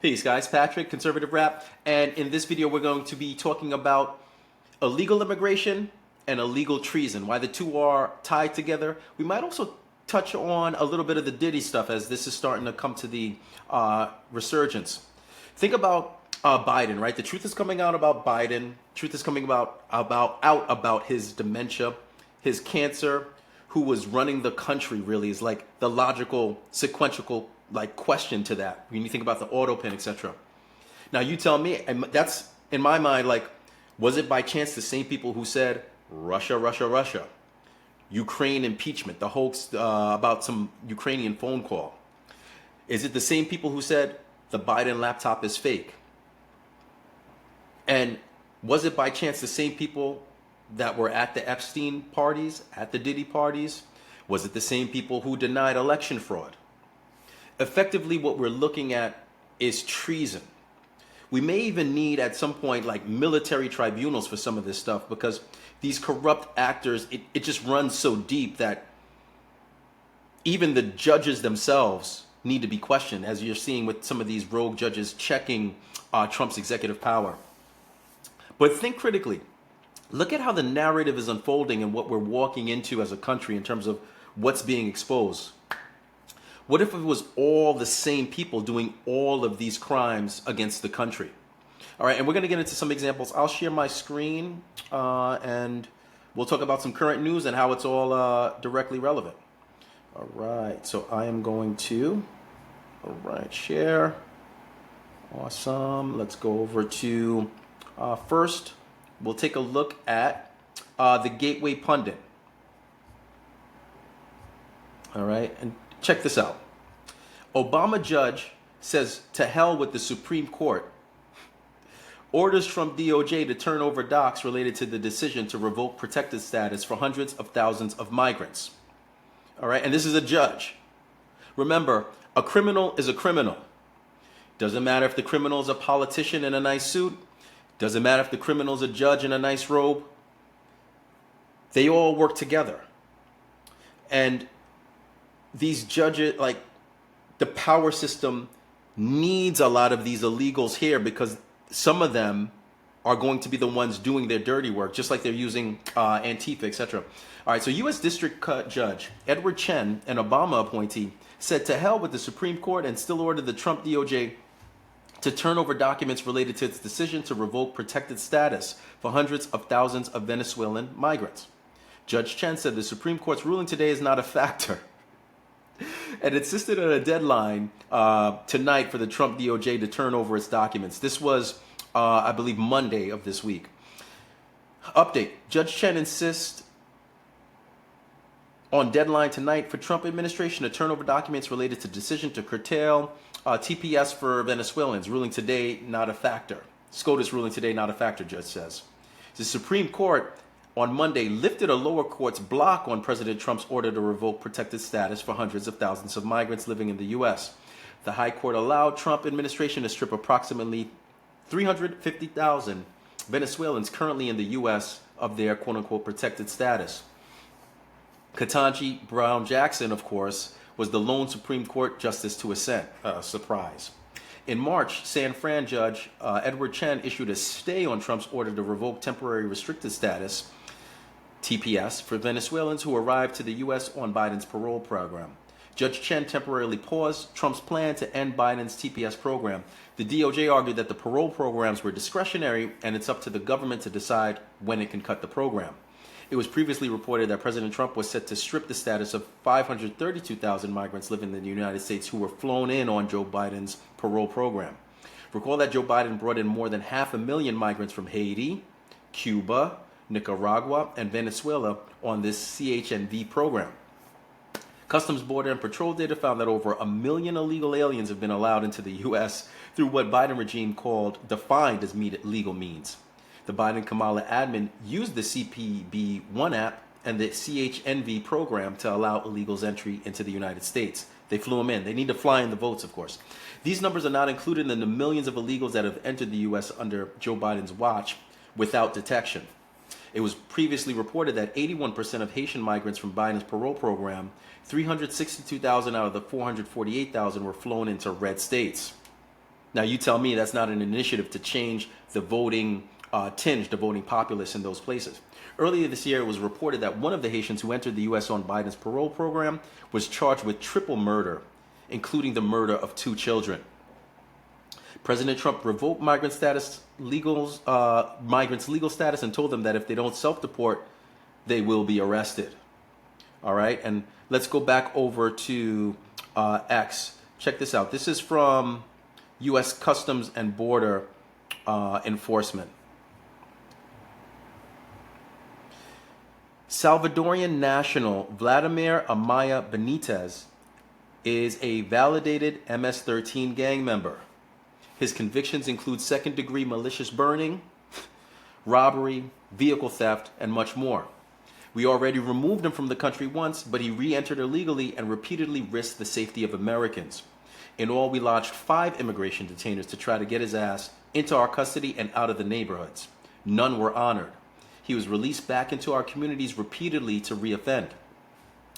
Peace, guys. Patrick, Conservative Rap, and in this video we're going to be talking about illegal immigration and illegal treason, why the two are tied together. We might also touch on a little bit of the Diddy stuff as this is starting to come to the resurgence. Think about Biden, right? The truth is coming out about Biden. Truth is coming out about his dementia, his cancer, who was running the country. Really is like the logical, sequential like question to that when you think about the auto pin, etc. Now you tell me, and that's in my mind, like, was it by chance the same people who said Russia, Russia, Russia, Ukraine impeachment, the hoax about some Ukrainian phone call? Is it the same people who said the Biden laptop is fake? And was it by chance the same people that were at the Epstein parties, at the Diddy parties? Was it the same people who denied election fraud? Effectively, what we're looking at is treason. We may even need at some point like military tribunals for some of this stuff, because these corrupt actors, it just runs so deep that even the judges themselves need to be questioned, as you're seeing with some of these rogue judges checking Trump's executive power. But think critically. Look at how the narrative is unfolding and what we're walking into as a country in terms of what's being exposed. What if it was all the same people doing all of these crimes against the country? All right, and we're going to get into some examples. I'll share my screen and we'll talk about some current news and how it's all directly relevant. All right, so I am going to, share. Awesome. Let's go over to, first, we'll take a look at the Gateway Pundit. All right, and check this out. Obama judge says to hell with the Supreme Court. Orders from DOJ to turn over docs related to the decision to revoke protected status for hundreds of thousands of migrants. All right, and this is a judge. Remember, a criminal is a criminal. Doesn't matter if the criminal is a politician in a nice suit. Doesn't matter if the criminal is a judge in a nice robe. They all work together. And these judges, like, the power system needs a lot of these illegals here because some of them are going to be the ones doing their dirty work, just like they're using Antifa, etc. All right, so U.S. District Judge Edward Chen, an Obama appointee, said to hell with the Supreme Court and still ordered the Trump DOJ to turn over documents related to its decision to revoke protected status for hundreds of thousands of Venezuelan migrants. Judge Chen said the Supreme Court's ruling today is not a factor and insisted on a deadline tonight for the Trump DOJ to turn over its documents. This was, I believe, Monday of this week. Update. Judge Chen insists on deadline tonight for Trump administration to turn over documents related to decision to curtail TPS for Venezuelans. Ruling today not a factor. SCOTUS ruling today not a factor, judge says. The Supreme Court on Monday lifted a lower court's block on President Trump's order to revoke protected status for hundreds of thousands of migrants living in the U.S. The High Court allowed Trump administration to strip approximately 350,000 Venezuelans currently in the U.S. of their quote-unquote protected status. Ketanji Brown Jackson, of course, was the lone Supreme Court justice to assent. Surprise. In March, San Fran Judge Edward Chen issued a stay on Trump's order to revoke temporary restricted status, TPS, for Venezuelans who arrived to the U.S. on Biden's parole program. Judge Chen temporarily paused Trump's plan to end Biden's TPS program. The DOJ argued that the parole programs were discretionary and it's up to the government to decide when it can cut the program. It was previously reported that President Trump was set to strip the status of 532,000 migrants living in the United States who were flown in on Joe Biden's parole program. Recall that Joe Biden brought in more than 500,000 migrants from Haiti, Cuba, Nicaragua, and Venezuela on this CHNV program. Customs, Border, and Patrol data found that over 1 million illegal aliens have been allowed into the U.S. through what Biden regime defined as legal means. The Biden-Kamala admin used the CPB-1 app and the CHNV program to allow illegals entry into the United States. They flew them in. They need to fly in the votes, of course. These numbers are not included in the millions of illegals that have entered the U.S. under Joe Biden's watch without detection. It was previously reported that 81% of Haitian migrants from Biden's parole program, 362,000 out of the 448,000, were flown into red states. Now, you tell me that's not an initiative to change the voting tinge, the voting populace in those places. Earlier this year, it was reported that one of the Haitians who entered the U.S. on Biden's parole program was charged with triple murder, including the murder of 2 children. President Trump revoked migrants' legal status and told them that if they don't self-deport, they will be arrested. All right, and let's go back over to X. Check this out. This is from U.S. Customs and Border Enforcement. Salvadorian national Vladimir Amaya Benitez is a validated MS-13 gang member. His convictions include second-degree malicious burning, robbery, vehicle theft, and much more. We already removed him from the country once, but he re-entered illegally and repeatedly risked the safety of Americans. In all, we lodged 5 immigration detainers to try to get his ass into our custody and out of the neighborhoods. None were honored. He was released back into our communities repeatedly to reoffend.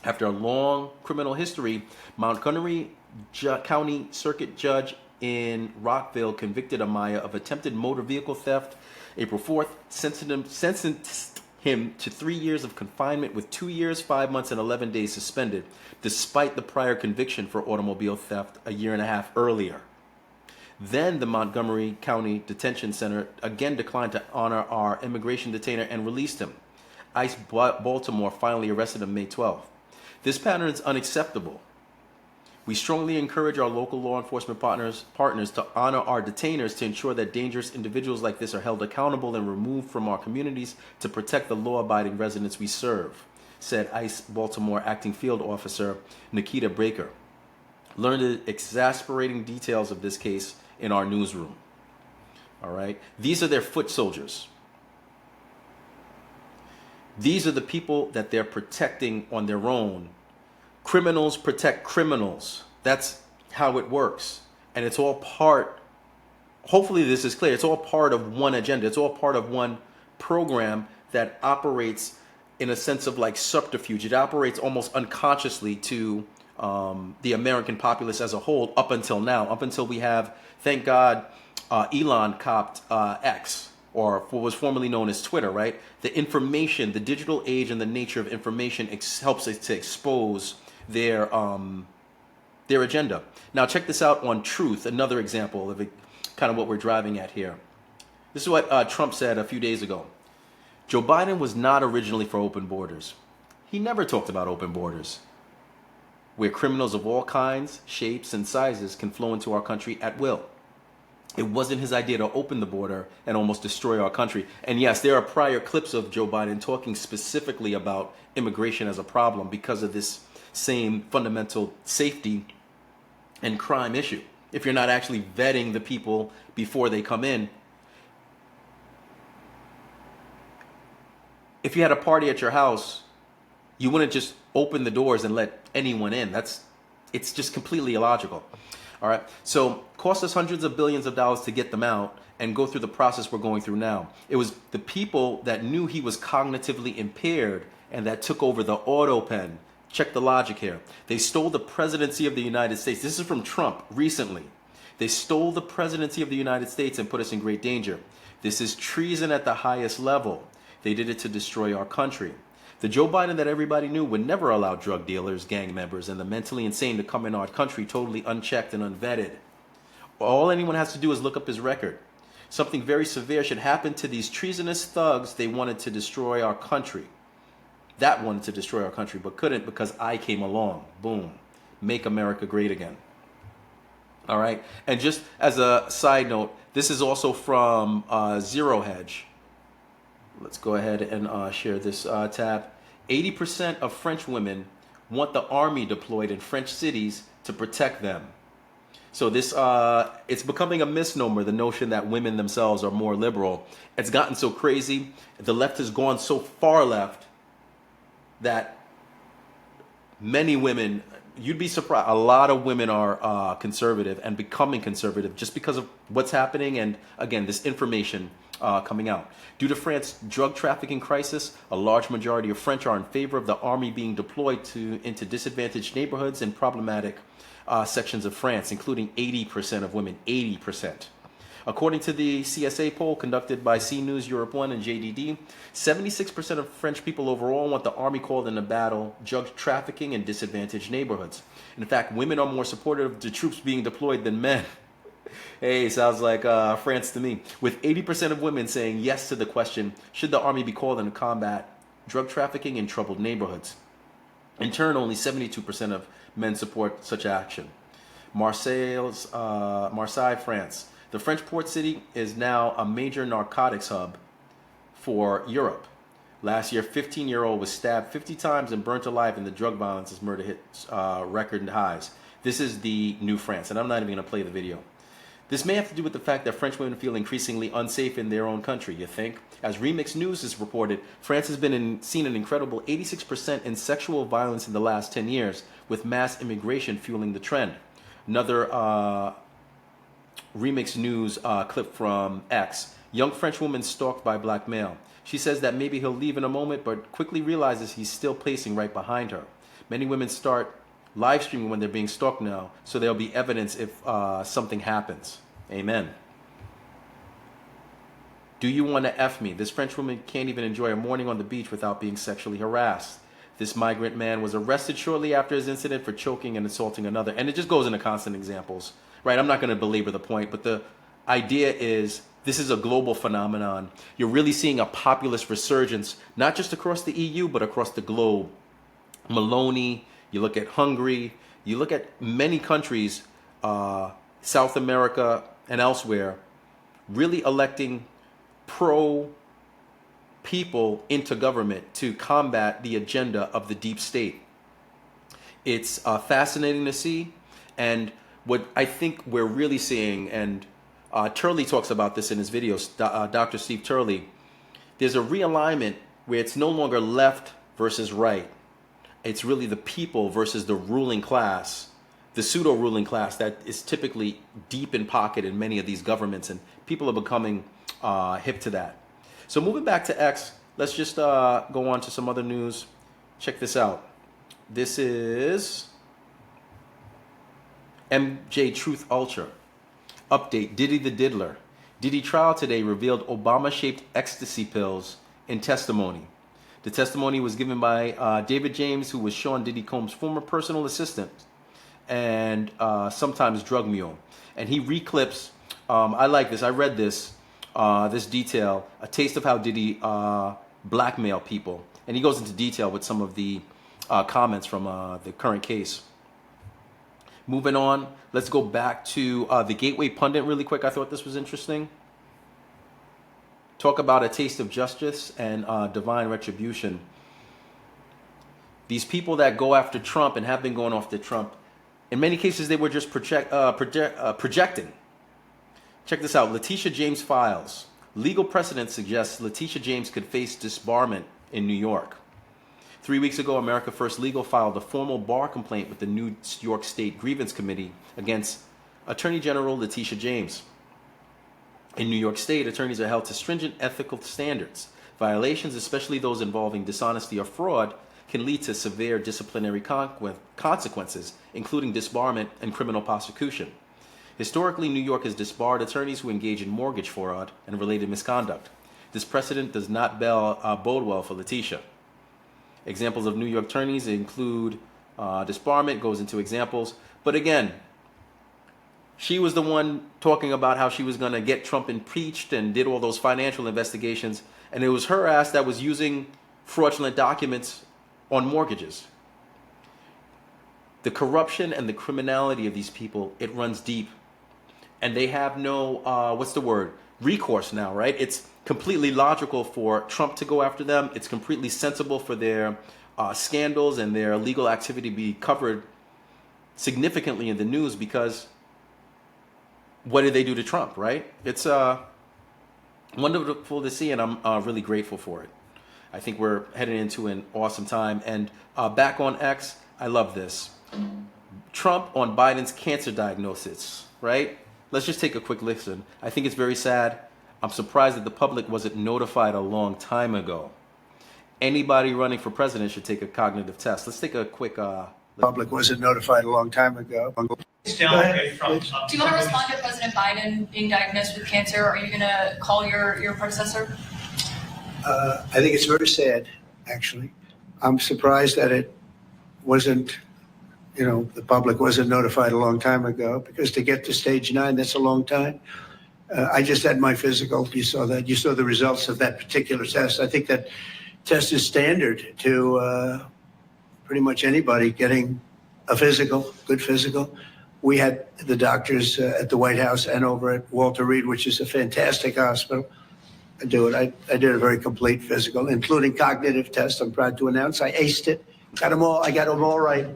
After a long criminal history, Montgomery County Circuit Judge in Rockville convicted Amaya of attempted motor vehicle theft April 4th, sentenced him to 3 years of confinement with 2 years, 5 months, and 11 days suspended, despite the prior conviction for automobile theft a year and a half earlier. Then the Montgomery County Detention Center again declined to honor our immigration detainer and released him. ICE Baltimore finally arrested him May 12th. This pattern is unacceptable. We strongly encourage our local law enforcement partners to honor our detainers to ensure that dangerous individuals like this are held accountable and removed from our communities to protect the law-abiding residents we serve, said ICE Baltimore Acting Field Officer Nikita Breaker. Learn the exasperating details of this case in our newsroom. All right. These are their foot soldiers. These are the people that they're protecting on their own. Criminals protect criminals. That's how it works. And it's all part, hopefully this is clear, it's all part of one agenda. It's all part of one program that operates in a sense of like subterfuge. It operates almost unconsciously to the American populace as a whole up until now, up until we have, thank God, Elon copped X, or what was formerly known as Twitter, right? The information, the digital age and the nature of information helps us to expose their agenda. Now check this out on Truth, another example of kind of what we're driving at here. This is what Trump said a few days ago. Joe Biden was not originally for open borders. He never talked about open borders, where criminals of all kinds, shapes, and sizes can flow into our country at will. It wasn't his idea to open the border and almost destroy our country. And yes, there are prior clips of Joe Biden talking specifically about immigration as a problem because of this same fundamental safety and crime issue. If you're not actually vetting the people before they come in, if you had a party at your house, you wouldn't just open the doors and let anyone in. It's just completely illogical. All right. So cost us hundreds of billions of dollars to get them out and go through the process we're going through now. It was the people that knew he was cognitively impaired and that took over the auto pen. Check the logic here. They stole the presidency of the United States. This is from Trump recently. They stole the presidency of the United States and put us in great danger. This is treason at the highest level. They did it to destroy our country. The Joe Biden that everybody knew would never allow drug dealers, gang members, and the mentally insane to come in our country totally unchecked and unvetted. All anyone has to do is look up his record. Something very severe should happen to these treasonous thugs. They wanted to destroy our country. That wanted to destroy our country, but couldn't because I came along. Boom. Make America great again. All right. And just as a side note, this is also from Zero Hedge. Let's go ahead and share this tab. 80% of French women want the army deployed in French cities to protect them. So this, it's becoming a misnomer, the notion that women themselves are more liberal. It's gotten so crazy. The left has gone so far left that many women, you'd be surprised, a lot of women are conservative and becoming conservative just because of what's happening and, again, this information coming out. Due to France's drug trafficking crisis, a large majority of French are in favor of the army being deployed into disadvantaged neighborhoods and problematic sections of France, including 80% of women, 80%. According to the CSA poll conducted by C News Europe 1 and JDD, 76% of French people overall want the army called in to battle drug trafficking in disadvantaged neighborhoods. In fact, women are more supportive of the troops being deployed than men. Hey, sounds like France to me. With 80% of women saying yes to the question, should the army be called in to combat drug trafficking in troubled neighborhoods? In turn, only 72% of men support such action. Marseille, France. The French port city is now a major narcotics hub for Europe. Last year, 15-year-old was stabbed 50 times and burnt alive in the drug violence as murder hit record highs. This is the new France, and I'm not even going to play the video. This may have to do with the fact that French women feel increasingly unsafe in their own country, you think? As Remix News has reported, France has seen an incredible 86% in sexual violence in the last 10 years, with mass immigration fueling the trend. Another Remix News clip from X. Young French woman stalked by black male. She says that maybe he'll leave in a moment, but quickly realizes he's still pacing right behind her. Many women start live streaming when they're being stalked now, so there'll be evidence if something happens. Amen. Do you want to F me? This French woman can't even enjoy a morning on the beach without being sexually harassed. This migrant man was arrested shortly after his incident for choking and assaulting another. And it just goes into constant examples, right? I'm not going to belabor the point, but the idea is this is a global phenomenon. You're really seeing a populist resurgence, not just across the EU, but across the globe. Maloney, you look at Hungary, you look at many countries, South America and elsewhere, really electing pro-people into government to combat the agenda of the deep state. It's fascinating to see, and what I think we're really seeing, and Turley talks about this in his videos, Dr. Steve Turley, there's a realignment where it's no longer left versus right. It's really the people versus the ruling class, the pseudo-ruling class that is typically deep in pocket in many of these governments, and people are becoming hip to that. So moving back to X, let's just go on to some other news. Check this out. This is MJ Truth Ultra. Update, Diddy the Diddler. Diddy trial today revealed Obama-shaped ecstasy pills in testimony. The testimony was given by David James, who was Sean Diddy Combs' former personal assistant and sometimes drug mule. And he reclips, I like this, I read this, this detail, a taste of how Diddy blackmail people. And he goes into detail with some of the comments from the current case. Moving on, let's go back to the Gateway Pundit really quick. I thought this was interesting. Talk about a taste of justice and divine retribution. These people that go after Trump and have been going after Trump, in many cases they were just projecting. Check this out, Letitia James files. Legal precedent suggests Letitia James could face disbarment in New York. 3 weeks ago, America First Legal filed a formal bar complaint with the New York State Grievance Committee against Attorney General Letitia James. In New York State, attorneys are held to stringent ethical standards. Violations, especially those involving dishonesty or fraud, can lead to severe disciplinary consequences, including disbarment and criminal prosecution. Historically, New York has disbarred attorneys who engage in mortgage fraud and related misconduct. This precedent does not bode well for Letitia. Examples of New York attorneys include disbarment, goes into examples. But again, she was the one talking about how she was going to get Trump impeached and did all those financial investigations. And it was her ass that was using fraudulent documents on mortgages. The corruption and the criminality of these people, it runs deep. And they have no, recourse now, right? It's completely logical for Trump to go after them. It's completely sensible for their scandals and their illegal activity to be covered significantly in the news, because what did they do to Trump, right? It's wonderful to see, and I'm really grateful for it. I think we're heading into an awesome time. And back on X, I love this. Trump on Biden's cancer diagnosis, right? Let's just take a quick listen. I think it's very sad. I'm surprised that the public wasn't notified a long time ago. Anybody running for president should take a cognitive test. Let's take a quick public wasn't notified a long time ago. Do you want to respond to President Biden being diagnosed with cancer? Are you going to call your predecessor? I think it's very sad, actually. I'm surprised that it wasn't, the public wasn't notified a long time ago, because to get to stage 9, that's a long time. I just had my physical. You saw that. You saw the results of that particular test. I think that test is standard to pretty much anybody getting a physical, good physical. We had the doctors at the White House and over at Walter Reed, which is a fantastic hospital, do it. I did a very complete physical, including cognitive tests. I'm proud to announce I aced it. Got them all. I got them all right.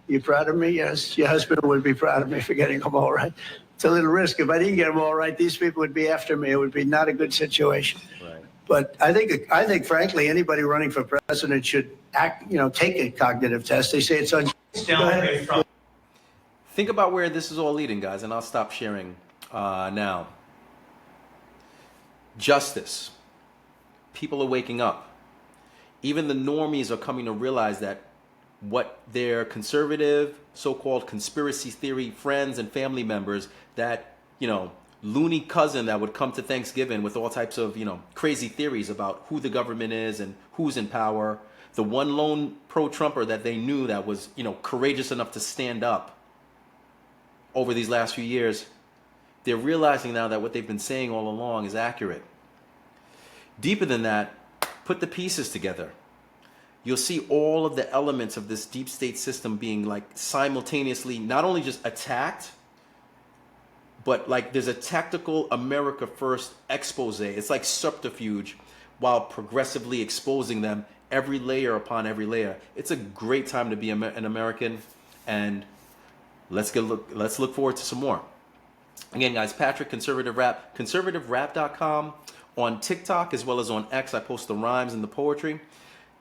You proud of me? Yes. Your husband would be proud of me for getting them all right. It's a little risk. If I didn't get them all right, these people would be after me. It would be not a good situation. Right. But I think, frankly, anybody running for president should take a cognitive test. They say it's Think about where this is all leading, guys, and I'll stop sharing now. Justice. People are waking up. Even the normies are coming to realize that what their conservative, so-called conspiracy theory friends and family members, that, loony cousin that would come to Thanksgiving with all types of, crazy theories about who the government is and who's in power. The one lone pro-Trumper that they knew that was, courageous enough to stand up over these last few years, they're realizing now that what they've been saying all along is accurate. Deeper than that, put the pieces together. You'll see all of the elements of this deep state system being simultaneously not only just attacked, but there's a tactical America First expose. It's like subterfuge while progressively exposing them every layer upon every layer. It's a great time to be an American, and let's look forward to some more. Again, guys, Patrick, Conservative Rap, ConservativeRap.com, on TikTok as well as on X. I post the rhymes and the poetry.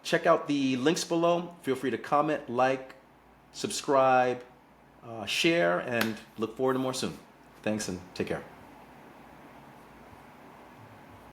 Check out the links below. Feel free to comment, like, subscribe, share, and look forward to more soon. Thanks and take care.